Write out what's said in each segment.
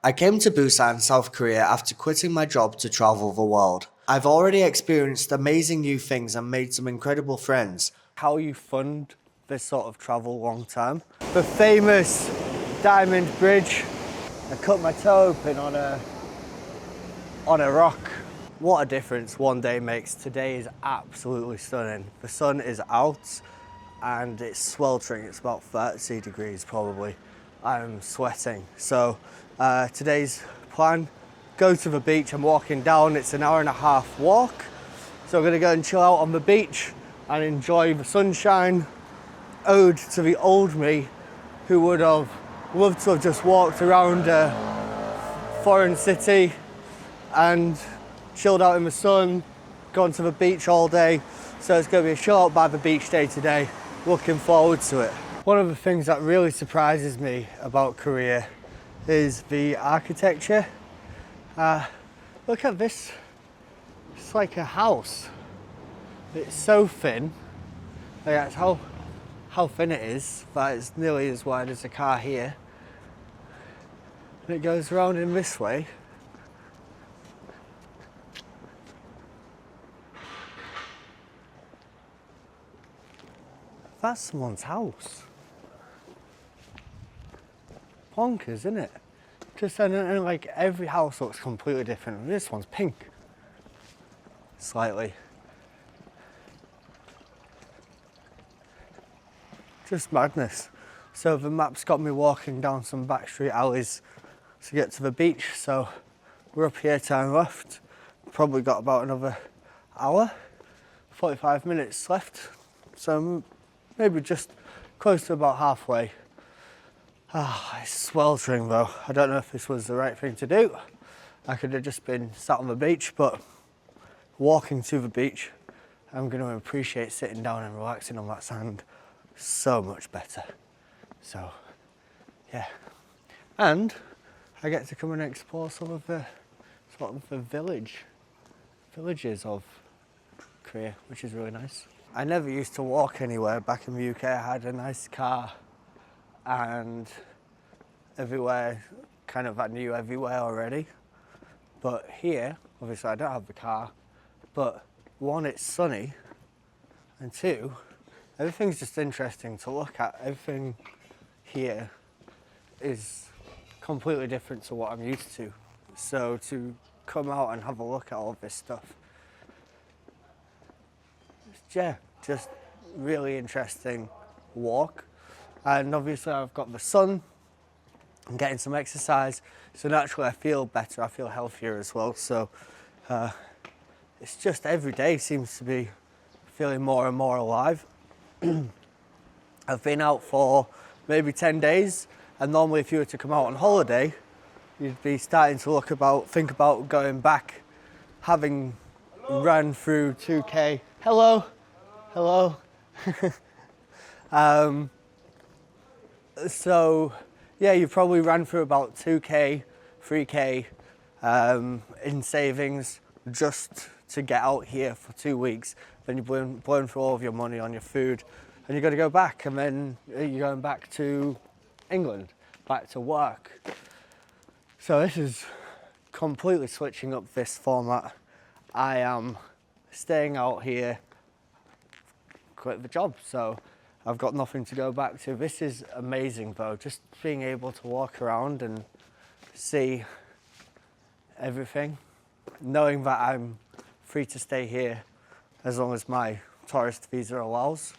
I came to Busan, South Korea after quitting my job to travel the world. I've already experienced amazing new things and made some incredible friends. How you fund this sort of travel long term? The famous Diamond Bridge. I cut my toe open on a rock. What a difference one day makes. Today is absolutely stunning. The sun is out and it's sweltering. It's about 30 degrees probably. I'm sweating. So today's plan, go to the beach. I'm walking down. It's an hour and a half walk. So I'm gonna go and chill out on the beach and enjoy the sunshine. Ode to the old me who would have loved to have just walked around a foreign city and chilled out in the sun, gone to the beach all day. So it's going to be a chill out by the beach day today. Looking forward to it. One of the things that really surprises me about Korea is the architecture. Look at this. It's like a house. It's so thin. That's how thin it is, but it's nearly as wide as a car here. And it goes around in this way. That's someone's house. Bonkers, isn't it? Just and like every house looks completely different. This one's pink. Slightly. Just madness. So the map's got me walking down some back street alleys to get to the beach. So we're up here, turn left. Probably got about another hour, 45 minutes left. So maybe just close to about halfway. It's sweltering though. I don't know if this was the right thing to do. I could have just been sat on the beach, but walking to the beach, I'm going to appreciate sitting down and relaxing on that sand so much better. So, yeah. And I get to come and explore some of the sort of the villages of Korea, which is really nice. I never used to walk anywhere back in the UK. I had a nice car and everywhere, kind of I knew everywhere already. But here, obviously I don't have the car, but one, it's sunny, and two, everything's just interesting to look at. Everything here is completely different to what I'm used to. So to come out and have a look at all this stuff, yeah, just really interesting walk. And obviously I've got the sun, I'm getting some exercise, so naturally I feel better, I feel healthier as well. So it's just every day seems to be feeling more and more alive. I've been out for maybe 10 days, and normally if you were to come out on holiday, you'd be starting to think about going back, having run through 2K. Hello. So yeah, you probably ran through about 2K, 3K in savings just to get out here for 2 weeks. Then you're blowing through all of your money on your food, and you've got to go back, and then you're going back to England, back to work. So this is completely switching up this format. I am staying out here, quit the job, so I've got nothing to go back to. This is amazing though, just being able to walk around and see everything, knowing that I'm free to stay here as long as my tourist visa allows.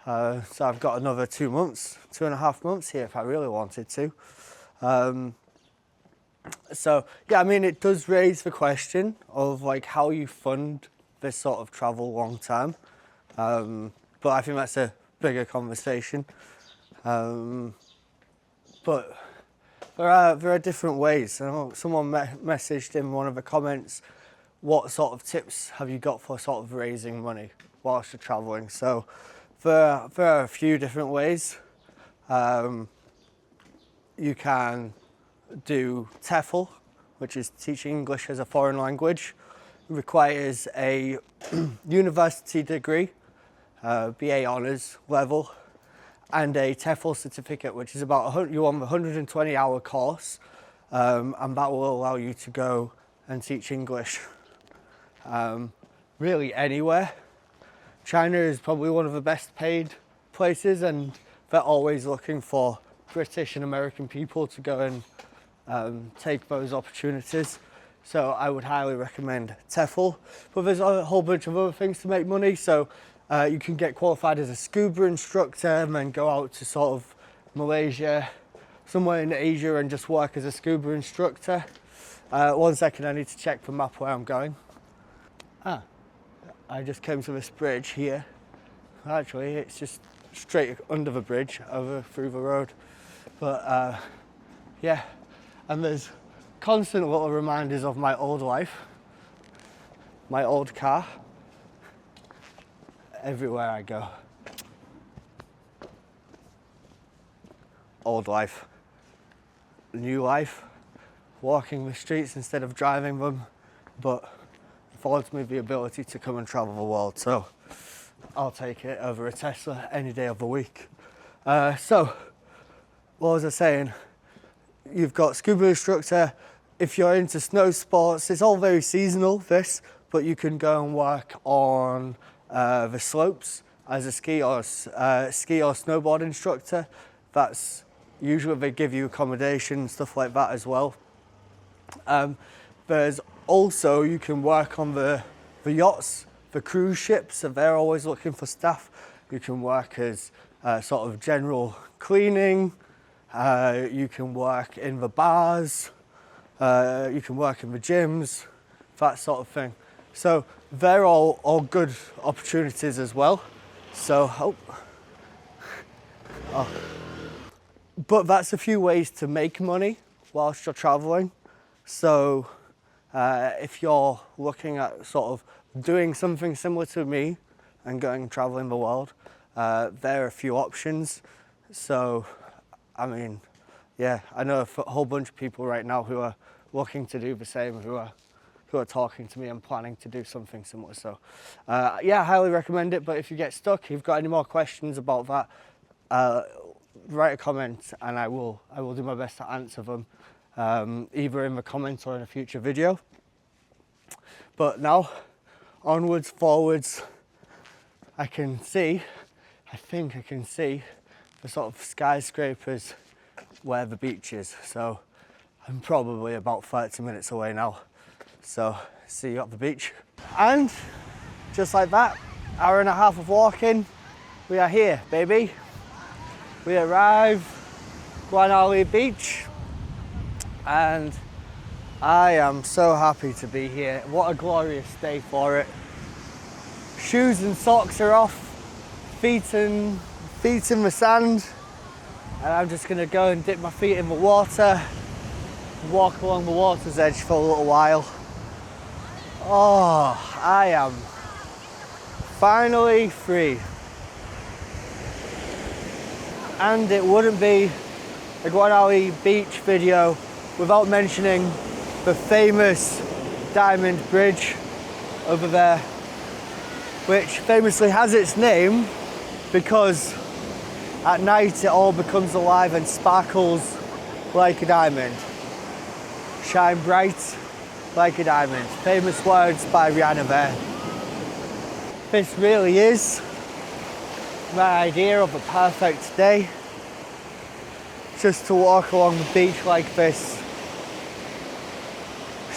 So I've got another 2 months, 2.5 months here if I really wanted to. So yeah, I mean, it does raise the question of like how you fund this sort of travel long term. But I think that's a bigger conversation. But there are different ways. I know someone messaged in one of the comments, what sort of tips have you got for sort of raising money whilst you're traveling? So there are a few different ways. You can do TEFL, which is teaching English as a foreign language. It requires a university degree, BA honours level, and a TEFL certificate, which is about you're on the 120-hour course, and that will allow you to go and teach English really anywhere. China is probably one of the best paid places, and they're always looking for British and American people to go and take those opportunities. So I would highly recommend TEFL. But there's a whole bunch of other things to make money. So you can get qualified as a scuba instructor and then go out to sort of Malaysia, somewhere in Asia, and just work as a scuba instructor. 1 second, I need to check the map where I'm going. I just came to this bridge here. Actually, it's just straight under the bridge, over through the road. But yeah, and there's constant little reminders of my old life, my old car, everywhere I go. Old life, new life, walking the streets instead of driving them, but affords me the ability to come and travel the world, so I'll take it over a Tesla any day of the week. So, what was I saying? You've got scuba instructor. If you're into snow sports, it's all very seasonal, this, but you can go and work on the slopes as a ski or snowboard instructor. That's usually they give you accommodation, stuff like that as well. There's also, you can work on the yachts, the cruise ships, so they're always looking for staff. You can work as sort of general cleaning, you can work in the bars, you can work in the gyms, that sort of thing. So they're all good opportunities as well. So, but that's a few ways to make money whilst you're traveling. So if you're looking at sort of doing something similar to me and going and traveling the world, there are a few options. So, I mean, yeah, I know a whole bunch of people right now who are looking to do the same, who are talking to me and planning to do something similar. So, yeah, I highly recommend it. But if you get stuck, if you've got any more questions about that, write a comment and I will do my best to answer them, either in the comments or in a future video. But now, onwards, forwards, I think I can see the sort of skyscrapers where the beach is. So I'm probably about 30 minutes away now. So see you at the beach. And just like that, hour and a half of walking, we are here, baby. We arrive Gwangalii beach and I am so happy to be here. What a glorious day for it. Shoes and socks are off, feet in the sand, and I'm just gonna go and dip my feet in the water, walk along the water's edge for a little while. Oh, I am finally free. And it wouldn't be a Gwangalii beach video without mentioning the famous Diamond Bridge over there, which famously has its name because at night it all becomes alive and sparkles like a diamond. Shine bright like a diamond. Famous words by Rihanna there. This really is my idea of a perfect day. Just to walk along the beach like this.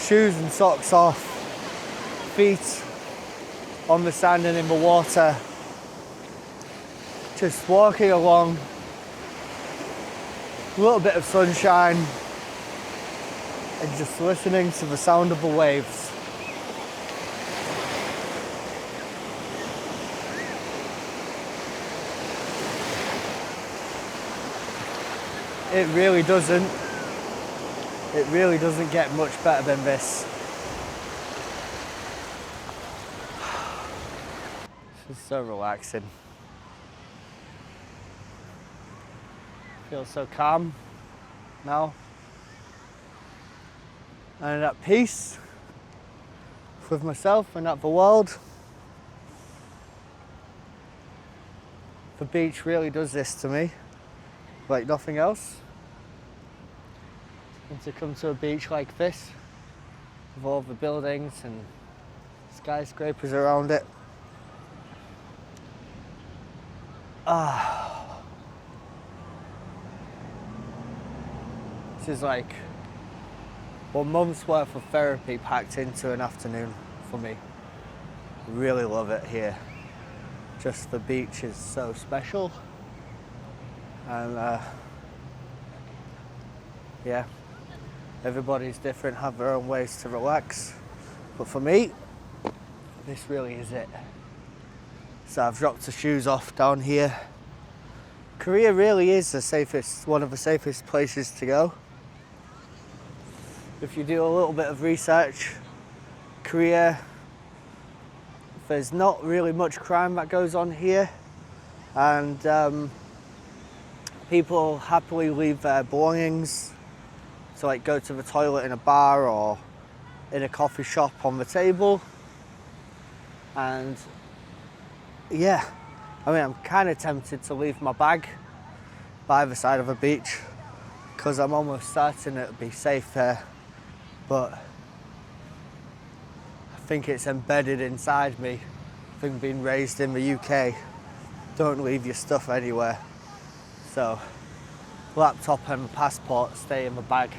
Shoes and socks off, feet on the sand and in the water. Just walking along, a little bit of sunshine, and just listening to the sound of the waves. It really doesn't get much better than this. This is so relaxing. Feel so calm now. And at peace with myself and at the world. The beach really does this to me, like nothing else. and to come to a beach like this with all the buildings and skyscrapers around it. This is like 1 month's worth of therapy packed into an afternoon for me. Really love it here. Just the beach is so special. And yeah, everybody's different, have their own ways to relax. But for me, this really is it. So I've dropped the shoes off down here. Korea really is one of the safest places to go. If you do a little bit of research, Korea, there's not really much crime that goes on here, and people happily leave their belongings to like go to the toilet in a bar or in a coffee shop on the table. And yeah, I mean, I'm kind of tempted to leave my bag by the side of a beach because I'm almost certain it'll be safe there, but I think it's embedded inside me. I think being raised in the UK, don't leave your stuff anywhere. So laptop and passport stay in the bag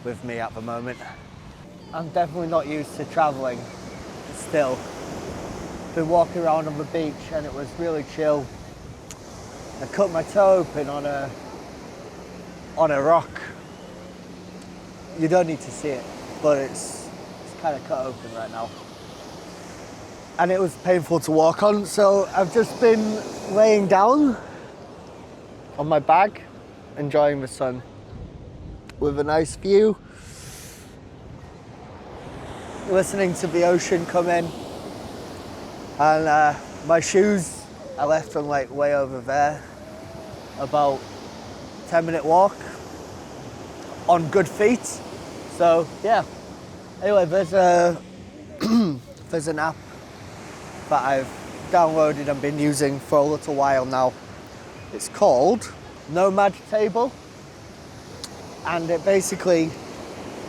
with me at the moment. I'm definitely not used to traveling still. Been walking around on the beach and it was really chill. I cut my toe open on a rock. You don't need to see it, but it's kind of cut open right now. And it was painful to walk on, so I've just been laying down on my bag, enjoying the sun with a nice view, listening to the ocean come in. And my shoes, I left them like way over there, about 10-minute walk on good feet. So yeah, anyway, there's an app that I've downloaded and been using for a little while now. It's called Nomad Table, and it basically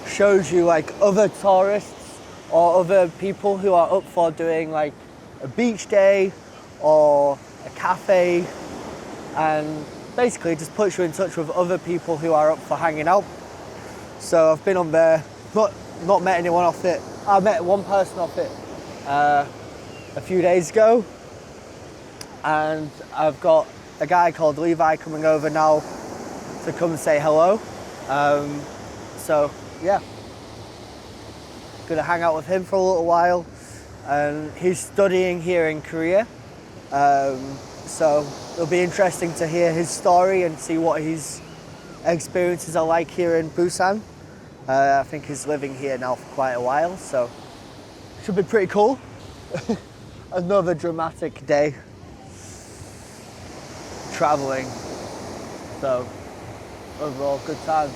shows you like other tourists or other people who are up for doing like a beach day or a cafe, and basically just puts you in touch with other people who are up for hanging out. So I've been on there, not met anyone off it. I met one person off it a few days ago, and I've got a guy called Levi coming over now to come and say hello. So yeah, gonna hang out with him for a little while. And he's studying here in Korea, so it'll be interesting to hear his story and see what his experiences are like here in Busan. I think he's living here now for quite a while, so should be pretty cool. Another dramatic day traveling, so overall good times.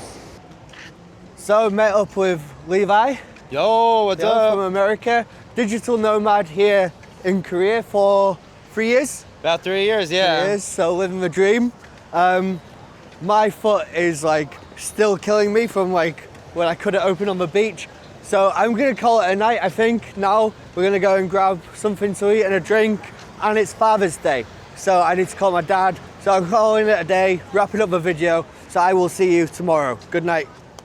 So met up with Levi. Yo, what's up? From America. Digital nomad here in Korea for 3 years. About 3 years, yeah. 3 years, so living the dream. My foot is like still killing me from like when I couldn't open on the beach. So I'm gonna call it a night, I think. Now we're gonna go and grab something to eat and a drink, and it's Father's Day. So I need to call my dad. So I'm calling it a day, wrapping up the video. So I will see you tomorrow. Good night.